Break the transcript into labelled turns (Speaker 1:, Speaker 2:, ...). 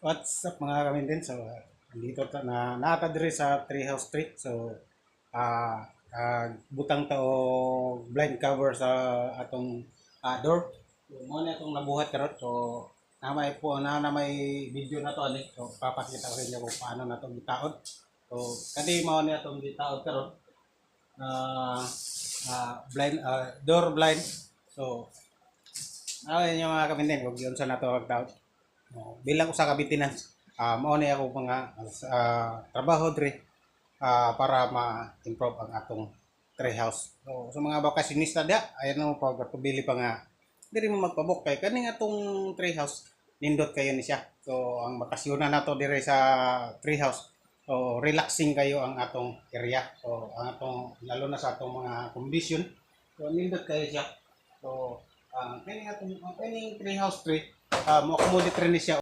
Speaker 1: What's up mga kamintin? So, dito nata diri sa Treehouse Street. So, butang ta og blind cover sa atong door. So, mo na itong nabuhat karot. So, na may video na to ani. So, papakita ko sa inyo kung paano na itong gitaod. So, kani mao ni atong gitaod karot. Door blind. So, ayun yung mga kamintin, kung yun sa nato magtaod. Bilang usa ka maintenance, mao ni ako mga trabaho diri para ma-improve ang atong treehouse. So, sa mga bakasyonista dia, ayan mo pagpabili pa nga diri mo magpabok kay kaning atong treehouse nindot kayo ni siya. So, ang bakasyonan nato diri sa treehouse. So, relaxing kayo ang atong area. So, ang atong lalo na sa atong mga condition. So, nindot kayo siya. So, kining treehouse tree mo accommodate rin ni siya